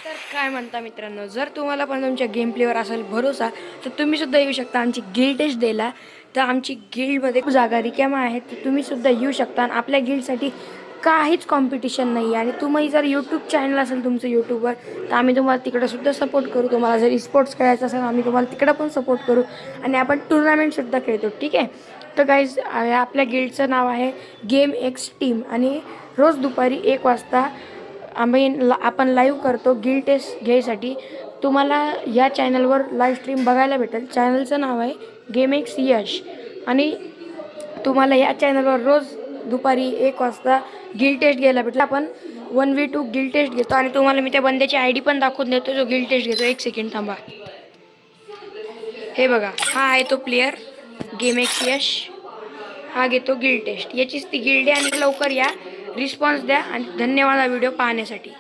तर काय म्हणता मित्रांनो, जर तुम्हाला पण तुमच्या गेम प्लेवर असेल भरोसा तर तुम्ही सुद्धा येऊ शकता आमची गिल्ड टेस्ट द्यायला. तर आमची गिल्डमध्ये खूप जागा रिकाम्या आहेत, तर तुम्ही सुद्धा येऊ शकता. आणि आपल्या गिल्डसाठी काहीच कॉम्पिटिशन नाही आहे. आणि तुम्ही जर यूट्यूब चॅनल असेल तुमचं यूट्यूबवर, तर आम्ही तुम्हाला तिकडं सुद्धा सपोर्ट करू. तुम्हाला जर स्पोर्ट्स खेळायचं असेल आम्ही तुम्हाला तिकडं पण सपोर्ट करू. आणि आपण टुर्नामेंटसुद्धा खेळतो, ठीक आहे. तर गाईज, आपल्या गिल्डचं नाव आहे गेम एक्स टीम. आणि रोज दुपारी 1 वाजता आपण लाईव्ह करतो गिल्ड टेस्ट घ्यायसाठी. तुम्हाला या चॅनलवर लाईव्ह स्ट्रीम बघायला भेटेल. चॅनलचं नाव आहे गेम एक्स यश. आणि तुम्हाला या चॅनलवर रोज दुपारी 1 वाजता गिल्ड टेस्ट घ्यायला भेटेल. आपण 1v2 गिल्ड टेस्ट घेतो. आणि तुम्हाला मी त्या बंद्याची ID पण दाखवून देतो जो गिल्ड टेस्ट घेतो. 1 सेकंड थांबा. हे बघा, हा आहे तो प्लेयर गेम एक्स यश. हा घेतो गिल्ड टेस्ट. याचीच ती गिल्ड आहे. आणि लवकर या, रिस्पॉन्स द्या. आणि धन्यवाद हा व्हिडिओ पाहण्यासाठी.